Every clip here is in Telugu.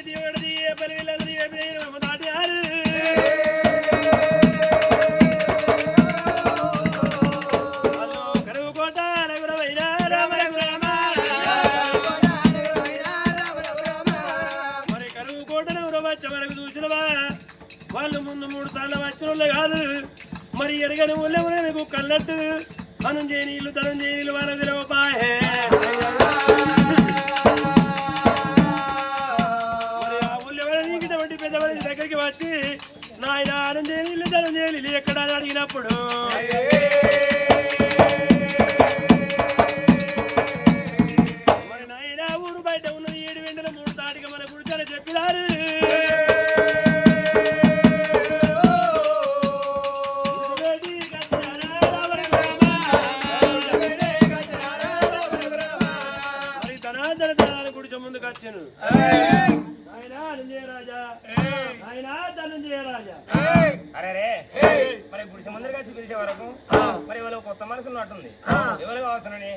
దేవుడిది ఏ పని వెళ్ళదు ఏ దాటారు కరువుకోట రఘురవైనా రామ రఘురామ మరి కరువుకోటను వచ్చే వరకు చూసినవా వాళ్ళు ముందు 3 సార్లు వచ్చిన వాళ్ళు కాదు మరి ఎరగని ఊళ్ళో నీకు కళ్ళట్టు అనుంజే నీళ్ళు తనుంజే నీళ్ళు వాళ్ళ విరవపాయే మరి ఆ ఊళ్ళో నీకు ఇటువంటి పెద్దవాళ్ళ దగ్గరికి వచ్చి నాయన అనుంజే నీళ్ళు తనుంజే నీళ్ళు ఎక్కడ అని అడిగినప్పుడు మరి నాయన ఊరు బయట ఉన్నది 7 వెంటల 3 తాటిగా మన గుడిచాలని చెప్పినారు ముందుకు వచ్చాను ఆయన ధనంజయ రాజా అరే మరి గుడిసె ముందరికి వచ్చి పిలిచే వరకు మరి ఇవాళ కొత్త మనసు ఉన్నట్టుంది ఎవరు అవసరని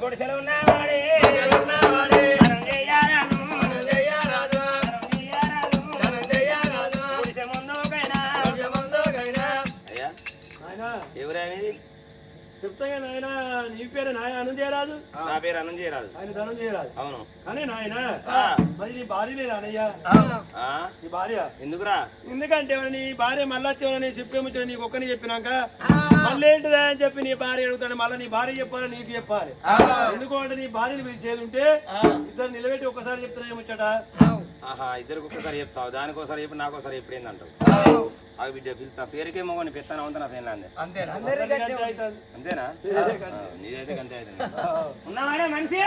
గుడిసెలు ఉన్నవాడే గుడిసె ముందుకైనా ఎవరనేది చెప్తాగా నాయన నీ పేరు నాయ అనంజయరాజు నా పేరు అనంజయరాజు ఆయన ధనంజయరాజు అవును కానీ నాయన మరి నీ భార్య లేదా అనయ్యా నీ భార్య ఎందుకురా ఎందుకంటే నీ భార్య మళ్ళీ వచ్చేవని చెప్పేముచ్చో నీకు ఒక్కని చెప్పినాక మళ్ళీ ఏంటిదా అని చెప్పి నీ భార్య అడుగుతాడు మళ్ళీ నీ భార్య చెప్పాలి నీకు చెప్పాలి ఎందుకంటే నీ భార్యని పిలిచేది ఉంటే ఇద్దరు నిలబెట్టి ఒక్కసారి చెప్తానే ముచ్చట ఇద్దరికి ఒక్కసారి చెప్తావు దానికోసారి చెప్పి నాకోసారి ఎప్పుడు ఏందంటావు అవి బిడ్డ పిలుస్తా పేరుకే మొగని పెత్తనం అంతా నా పేరు అంతేనా నీదైతే అంతే అవుతుంది ఉన్నావాడే మనిషి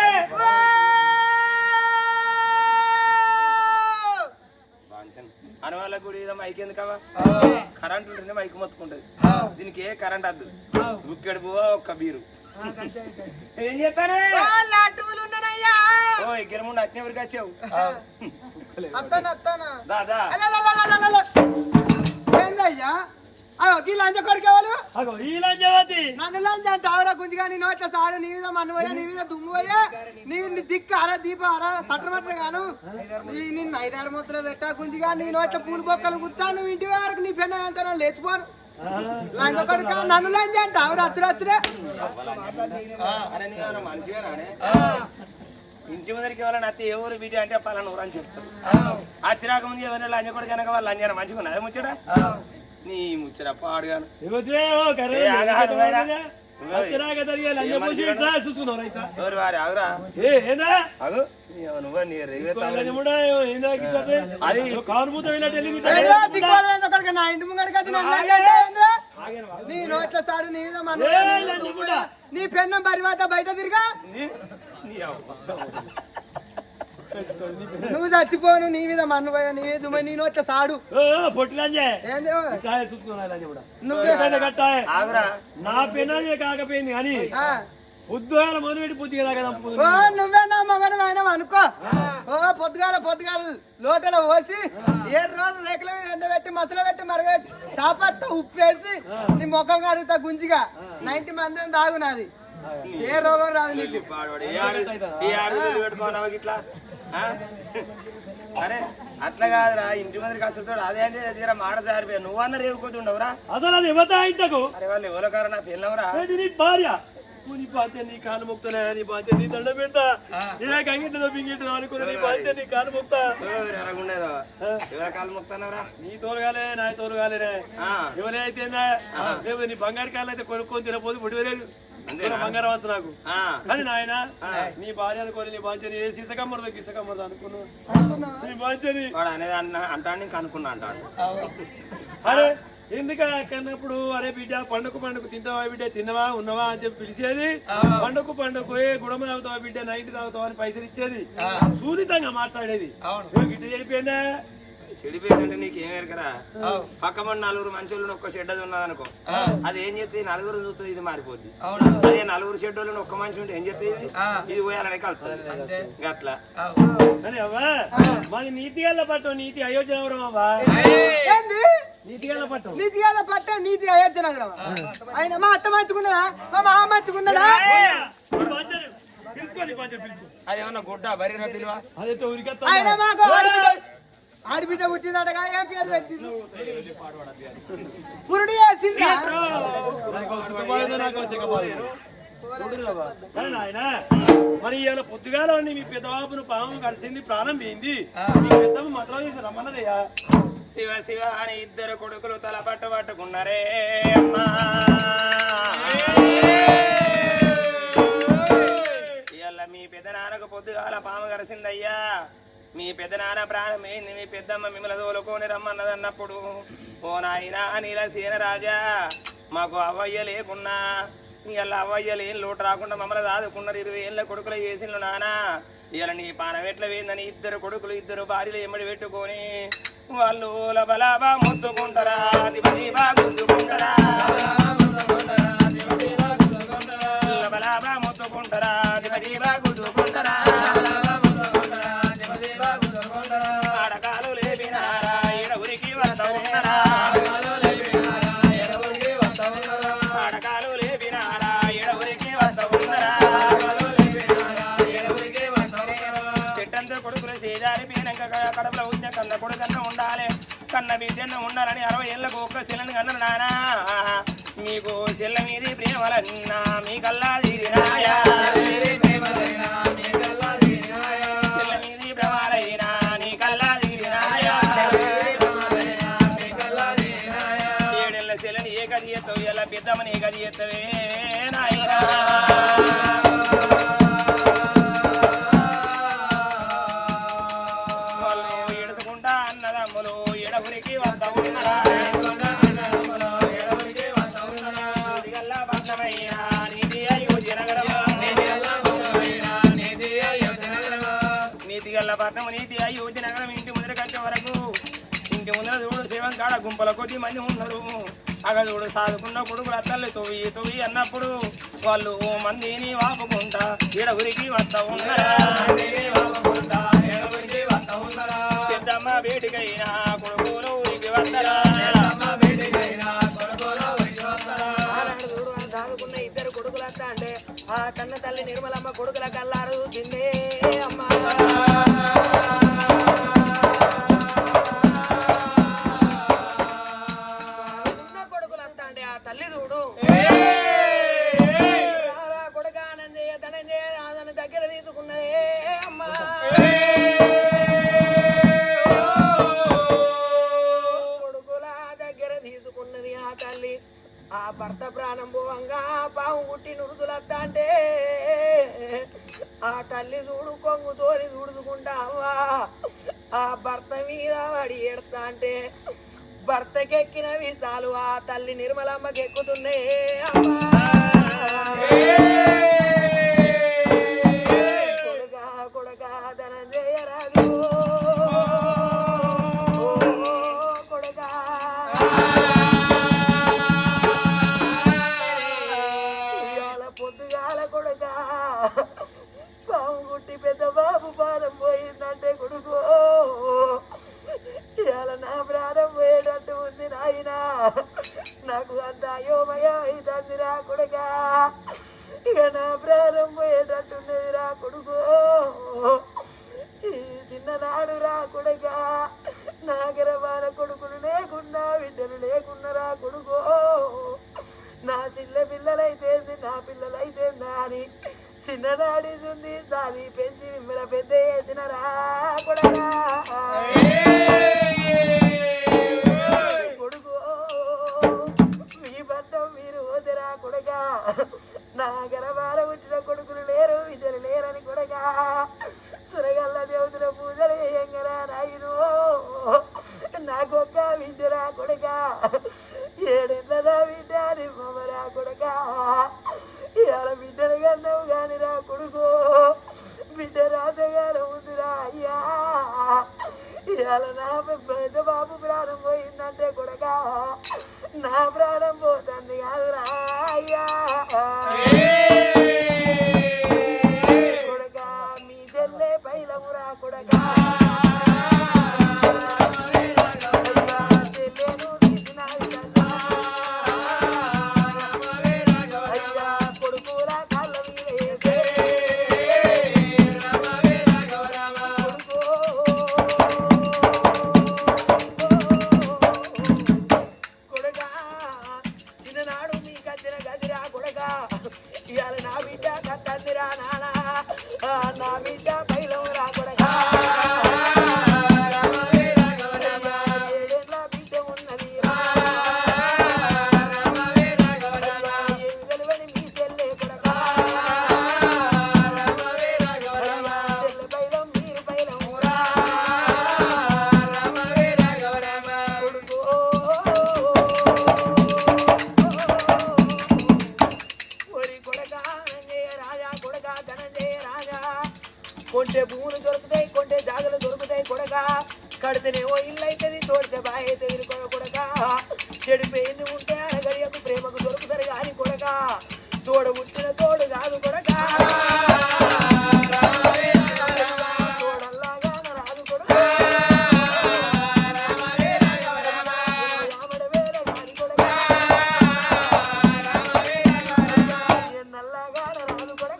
అని వాళ్ళ కూడా ఏదో మైక్ ఎందుకవా కరెంట్ ఉంటేనే మైక్ మొత్తుకుంటది దీనికి ఏ కరెంట్ వద్దు బుక్కెడు పోవా ఒక్క బీరు ఏం చెప్పాను ఓ గిరముండి అచ్చిన ఎవరికి వచ్చావు దాదా నన్ను లంచ అంటావరా గుంజిగా నీ నోట్ల సాడు నీ మీద మన్నుపోయా నీ మీద దుమ్ముపోయా నీ దిక్కు అరా దీప అరా సట్టమట్ల గాను నిన్ను 5-6 మొత్తులు పెట్టా గుంజిగా నీ నోట్ల పూలు బొక్కలు గుర్తా నువ్వు ఇంటి వరకు నీ పెన్న వెళ్తాను లేచిపోను లంచ కొడుక నన్ను లంచ అంటావు రచ్చుడే ఇంటి ముందరికి ఎవరైనా అత్తే ఎవరు బిడ్డ అంటే పలానా ఊరు అని చెప్తారు ఆ చిరాక ముందు ఎవరైనా లంజ కూడా కనుక వాళ్ళు లంజాన మంచిగా ఉన్నది ముచ్చట నీ ముచ్చట పాడుగాను ఎవరు వారి ఆగురా నా ఇంటి ముంగడికి నీ నోట్ల సాడు నీ నీ పెన్నం పరివాత బయట తిరిగా నువ్వు చచ్చిపోను నీ మీద మన్నుపోయా నీ మీద నీ నోట్ల సాడు నా పెనాలే కాకపోయింది కానీ పొద్దుగాల మొదలుపెట్టి పొద్దుగా నువ్వే నా మగడు ఆయన అనుకో పొద్దుగాల లోటలో పోసి 7 రోజులు రేకుల మీద ఎండబెట్టి మసలు పెట్టి మరగబెట్టి చాపత్తా ఉప్పేసి నీ ముఖం కడుగుతా గుంజిగా 90 మంది తాగునాది ఏ రోగం రాదు నీకు ఇట్లా అరే అట్లా కాదురా ఇంటి మంది కలుసుతాడు అదే అంటే దగ్గర మాట జారిపోయా నువ్వన్న రేపుకోతుండవురా అసలు అది ఇవ్వతాయింతకు అరే వాళ్ళు ఎవరో కారు నా పిల్లవరా భార్య నీ బాధ్య నీ కాలు మొక్తనా నీ బాధ్య నీ దండ పెడతా కంగిట్లో పింగిట్లో అనుకున్నా నీ బాధ్య నీ కాలు మొక్తా ఎలాగుండేదో ఎవరి కాలు మొక్తానవరా నీ తోలుగాలే నా తోలుగాలేనే ఎవరైతే నీ బంగారు కాళ్ళు అయితే కొనుక్కొని తినపోదు ముడివలేదు బంగారం వచ్చు నాకు కానీ నాయన నీ భార్య అనుకోని నీ బాధ్యని ఏ సీసకమ్మరదో గిసకమ్మరదో అనుకున్నా నీ బాధ్యని అనేది అంటాడు నీకు అనుకున్నా అంటాడు అరే ఎందుకన్నప్పుడు అరే బిడ్డ పండుగ తింటావా బిడ్డ తిన్నవా ఉన్నవా అని చెప్పి పిలిచేది పండుగ గుడమ తాగుతావా బిడ్డ నైట్ తాగుతావా అని పైసలు ఇచ్చేది సున్నితంగా మాట్లాడేది గిట్ట చెడిపోయిందా చెడిపోయిందంటే నీకేం ఎరకరా పక్క మన 4 మనుషులను ఒక్క షెడ్ అది ఉన్నదనుకో అది ఏం చెప్తే 4 చూస్తుంది ఇది మారిపోద్ది అదే 4 షెడ్ వాళ్ళని ఒక్క మనిషి ఉంటే ఏం చెప్తే ఇది పోయాలనే కలుపుతుంది అట్లా అని అవ్వా మాది నీతిగల్ల పట్టు నీతి అయోధ్యనగరం అవ్వా నీతిగల్ల పట్టు నీతి అయోధ్యనగరం ఆయన మా అత్త మంచుకున్నదా మా మామ మంచుకున్నదా అదేమన్నా గుడ్డ బరి పిలువా అదే బిడ్డ పుట్టిందటగా ఏ పేరు పెట్టింది పురుడు వేసిందా మరి ఇవాళ పొద్దుగాల మీ పెద్దబాబును పాము కలిసింది ప్రాణం పోయింది మీ పెద్దమ్మ మాత్రం రమ్మన్నదయ్యా శివ శివ అని ఇద్దరు కొడుకులు తల పట్టుకున్నారే అమ్మా ఇవాళ మీ పెద్ద నాన్నకు పొద్దుగాల పాము కలిసిందయ్యా మీ పెద్ద నాన్న ప్రాణం ఏంది మీ పెద్దమ్మ మిమ్మల్ని తోలుకొని రమ్మన్నదన్నప్పుడు ఓ నాయనా నీల సీన రాజా మాకు అవ్వయ్య లేకున్నా ఇలా అవ్వయ్య లేని లోటు రాకుండా మమ్మల్ని దాదుకున్నారు 20 ఏళ్ళ కొడుకులు చేసిండ్రు నానా ఇలా నీ పానం ఎట్లా వేయిందని ఇద్దరు కొడుకులు ఇద్దరు భార్యలు ఎమ్మడి పెట్టుకొని వాళ్ళు లబలాబా ముత్తుకుంటారా గుద్దుకుంటారా లబలాబా ముత్తుకుంటారా గుద్దుకుంటారా ఆడకాలు లేపినారా ఈడ ఉరికి వస్తా ఉన్నారా ఆడకాలు లేపినారా ఈడ ఉరికి వస్తా ఉన్నారా చెట్టంతా కొడుకులు చేజారి పీనక కడపలో ఉంచ కన్న కొడుకన్న ఉండాలి కన్న బిడ్డన్న ఉండాలని 60 ఏళ్ళకు ఒక్క చెల్లని కన్నారు నానా మీకు చెల్ల మీది ప్రేమలన్నా మీ కల్లా తీరినాయా చెల్ల మీది భ్రమాలైనా నీ కల్లా తీరినాయా 7 ఏళ్ళ చెల్లని ఏ గది ఎత్తవు ఎలా పెద్దమ్మని ఏ గది ఎత్తవే నాయనా ఎడవురికి వస్తా ఉన్నారా నీతి గల్ల పట్నం నీతి అయోధ్య నగరం ఇంటి ముందర కట్టే వరకు ఇంటి ముందర చూడు శివం కాడ గుంపల కొద్ది మంది ఉన్నారు అగ చూడు సాదుకున్న కొడుకులు అత్తల్ని తొవ్వి అన్నప్పుడు వాళ్ళు ఓ మందిని వాపుకుంటా ఎడవురికి వస్తా ఉన్నారా పెద్దమ్మ బేటికైనా కొడుకులు ఊరికి వస్తారా దాదుకున్న ఇద్దరు కొడుకులు వస్తా అంటే ఆ కన్న తల్లి నిర్మలమ్మ కొడుకుల కల్లారు తిందే అమ్మా కొడుకులు వస్తా అంటే ఆ తల్లి చూడు కొడుక ఆనందయ్య ధనంజయ ఆదన దగ్గర తీసుకున్నదే అమ్మా ఆ భర్త ప్రాణం పోవంగా పాము పుట్టి నురుదులత్తా అంటే ఆ తల్లి చూడు కొంగు తోరి చూడుకుంటావా ఆ భర్త మీద వాడి ఏడుస్తా అంటే భర్తకెక్కిన విసాలు ఆ తల్లి నిర్మలమ్మకి ఎక్కుతున్నాయి అమ్మా కొడుగా కొడుగా ధనంజయ రాజు కొడుగా పొద్దుగాల కొడుక పాము గుట్టి పెద్ద బాబు పానం పోయిందంటే కొడుకు ఇవాళ నా ప్రాణం పోయేటట్టు ఉంది నాయన నాకు అంత అయోమయ అవుతుందిరా కొడుక ఇక నా ప్రాణం పోయేటట్టున్నది రా కొడుకు ఈ చిన్ననాడు రా కొడుక నా గర్భాన కొడుకులు లేకున్నా బిడ్డలు లేకున్నారా కొడుకు నా చిన్న పిల్లలైతేంది నా పిల్లలైతేందా అని చిన్ననాడి ఉంది సాది పెంచి మిమ్మల్ని పెద్ద చేసినరా కొడుకా కొడుకు మీ బంధం మీరు ఓదరా కొడుకా నా గర్భాల పుట్టిన కొడుకులు లేరు విజలు లేరని కొడుకా సురగల్ల దేవతల పూజలు చేయంగరా నాయను నాకొక్క విద్యరా కొడుకా 7 ఏళ్ళ బిడ్డ నిమ్మరా కొడుకా ఇవాళ బిడ్డను కన్నావు కాని రా కొడుకు బిడ్డ రాజగారు ఉందిరా అయ్యా ఇవాళ నా పెద్ద బాబు ప్రాణం పోయిందంటే కొడుకా నా ప్రాణం పోతుంది కాదురా అయ్యా కొడుకా మీ చెల్లె పైలమురా కొడుకా కడితేనేమో ఇల్లు అవుతుంది తోడితే బాగా అవుతుంది కొడక చెడిపోయింది ఉంటే అనగడియకు ప్రేమకు దొరుకుతారు కానీ కొడక తోడు పుట్టిన తోడు కాదు కొడక తోడల్లాగా రాదు కొడక నల్లగా రాదు కొడక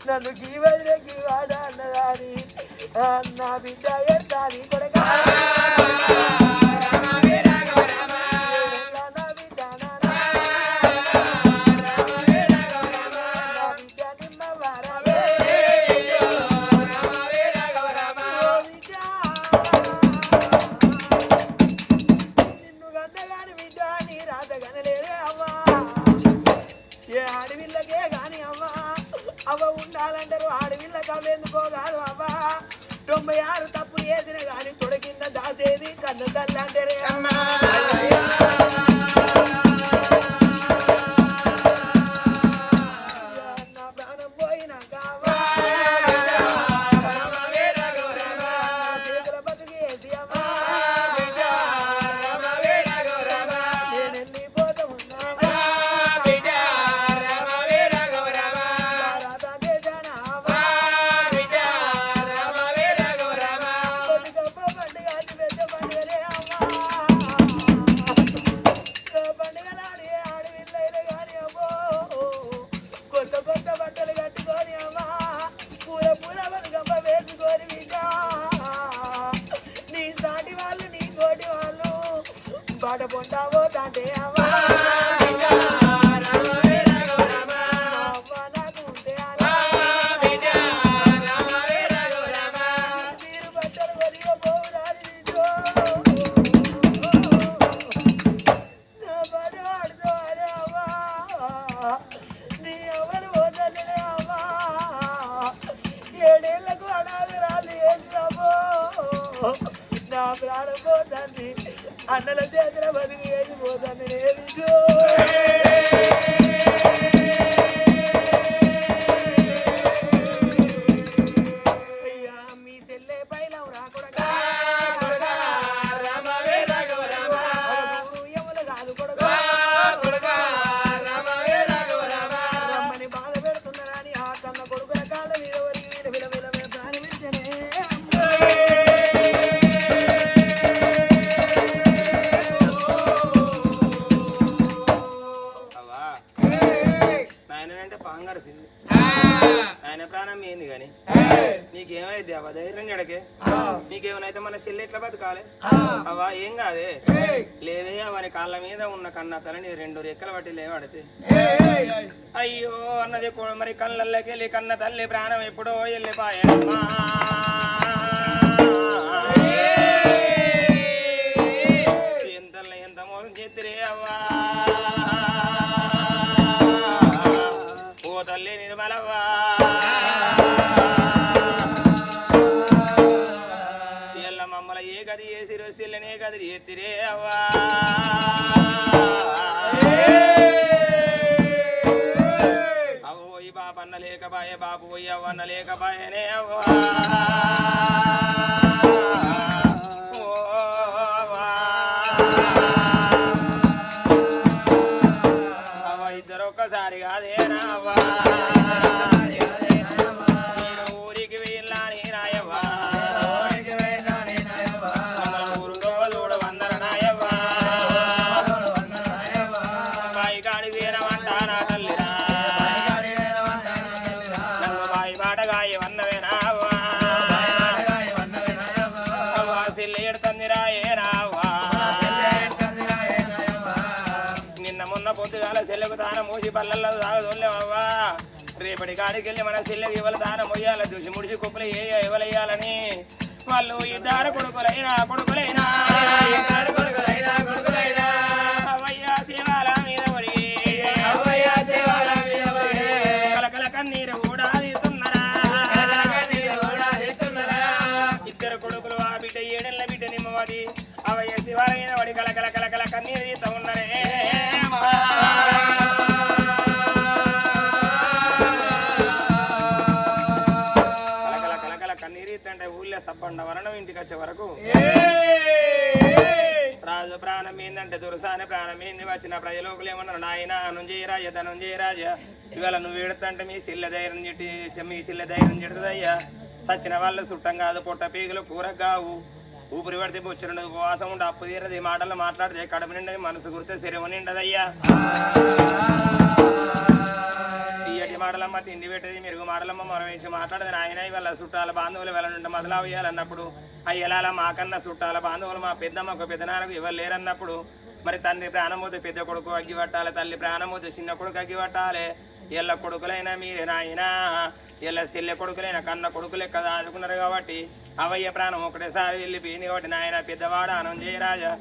నన్ను గీవదికి వాడ అన్నదాని నా బిడ్డ ఎత్తాని కొడక నా బిడ్డ నిమ్మ వారమే నిన్ను గన్నగాని బిడ్డ నీ రాత గనలేదే అవ్వా ఏ అడవిల్లకే గాని అవ్వా అవ్వ ఉండాలంటారు ఆడవిళ్ళకి అవ్వేందుకో కాదు అవ్వ 96 తప్పులు వేసిన కానీ తొడకింద దాచేది కన్ను తల్లంటారే అమ్మా నా ప్రాణం పోయినాక చేతుల బతుకేసి అమ్మా నేను వెళ్ళిపోతా ఉన్నా బాట పొందావో తాంటే అవ్వా నాకు ఉంటే మీరు బట్టలు కొరిగా పోవురాలి నా పని ఆడుతో అరే అవ్వా నీ ఎవరు పోతలే అవ్వా 7 ఏళ్లకు అనాథ రాళ్ళు వేసినావో నా ప్రాణం పోతుంది అన్నల చేతుల బతుకు వేసిపోతాను నేను అయ్యా మీ చెల్లె పైలం రాకూడగా ఎములు కాదు కొడగా రమ్మని బాధ పెడుతున్నారని ఆ కన్న కొడుకుల కాళ్ళ మీద విల ప్రాణి విడిచనే ఆయన ప్రాణం ఏంది గాని నీకేమైతే అవ్వ ధైర్యం జడకే నీకేమైతే మన చెల్లి ఎట్లా బతకాలి అవ్వా ఏం కాదే లేవే అవని కాళ్ళ మీద ఉన్న కన్న తలని 2 రెక్కల బట్టి లేవాడితే అయ్యో అన్నది మరి కళ్ళల్లోకెళ్ళి కన్న తల్లి ప్రాణం ఎప్పుడో వెళ్ళిపోయమ్మా ఎంత మోసం చేతిరే అవ్వా ఓ తల్లి నిర్మలవ్వా మమ్మల ఏ గది వేసి రొసిల్లనే గది ఎత్తిరే అవ్వా అవ్వ పోయి బాపన్న లేకపాయే బాబు పోయి అవ్వన్న లేకపాయనే అవ్వా అవ్వ ఇద్దరు ఒక్కసారి కాదేనా అవ్వా నిన్న మొన్న పొద్దుగాల సెల్లకు తాన మూసి పల్లల్లో తాగదోలేవవ్వా రేపటి కాడికెళ్ళి మన సిల్లకి ఇవ్వాలి దానం మొయ్యాల చూసి ముడిసి కుప్పలు ఇవ్వలేయాలని వాళ్ళు ఇద్దరు కొడుకులైనా అవయ్యా శివాల మీద పడి కలకల కన్నీరు కూడా తీస్తున్నారా ఇద్దరు కొడుకులు ఆ బిడ్డ 7 ఏళ్ల బిడ్డ నిమ్మవది అవయ్య శివాల మీద పడి కలకల కలకల కన్నీరు తీస్తా ఉన్నారే కన్నీరీతంటే ఊళ్ళో సబ్బండ వరణం ఇంటికి వచ్చే వరకు రాజు ప్రాణం ఏందంటే దురసాని ప్రాణం ఏంది వచ్చిన ప్రజలోకులు ఏమన్నారు నాయన ధనుంజయ రాజ ఇవాళ నువ్వు ఏడుతంటే మీ సిల్ల ధైర్యం చెడుతుందయ్యా సచ్చిన వాళ్ళు చుట్టం కాదు పొట్ట పీగులు కూరగావు ఊపిరి పడితే బొచ్చుండదు ఉపవాసం ఉండి అప్పు తీరది మాటలు మాట్లాడితే కడుపు నిండది మనసు గురితే శరీరం నిండదయ్యా తీయటి మాటలమ్మ తిండి పెట్టేది మెరుగు మాటలమ్మ మనం వేసి మాట్లాడేది నాయన ఇవాళ చుట్టాల బాంధవులు వెళ్ళనుంటే మొదలు అయ్యాలన్నప్పుడు అయ్యలాల మాకన్నా చుట్టాల బాంధవులు మా పెద్దమ్మకు పెద్దనాన్నకు ఎవరు లేరన్నప్పుడు మరి తండ్రి ప్రాణమోదు పెద్ద కొడుకు అగ్గి పట్టాలి తల్లి ప్రాణమోదు చిన్న కొడుకు అగ్గి పట్టాలి ఎల్ల కొడుకులైనా మీరే నాయనా ఎల్ల చెల్లె కొడుకులైనా కన్న కొడుకులే కదా ఆదుకున్నారు కాబట్టి అవయ్య ప్రాణం ఒకటేసారి వెళ్ళిపోయింది కాబట్టి నాయన పెద్దవాడ ధనుంజయ రాజా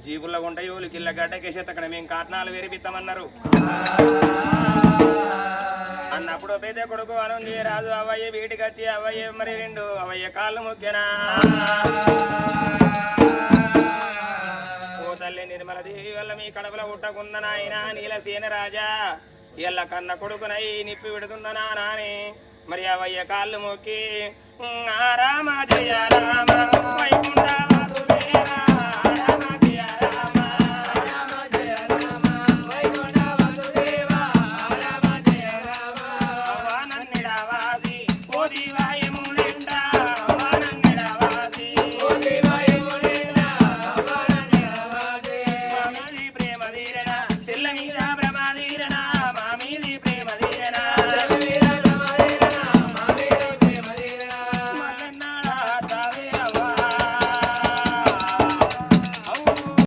జీబుల్లో గుంట యూలు కిల్ల గడ్డకేసేత అక్కడ మేము కాటనాలు వేరిపిస్తామన్నారు అన్నప్పుడు పెద్ద కొడుకు ధనుంజయ రాజు అవయ్య వీటికి వచ్చి అవయ్య మరి 2 అవయ్య కాళ్ళు మొక్కెనా ఓ తల్లి నిర్మల దేవి వల్ల మీ కడపలో ఉట్టకున్న నాయన నీలసేన రాజా ఎల్ల కన్న కొడుకునై నిప్పి విడుతున్నా నాని మరి అవయ్య కాళ్ళు మొక్కి రామ జయ రామ వైకుంఠ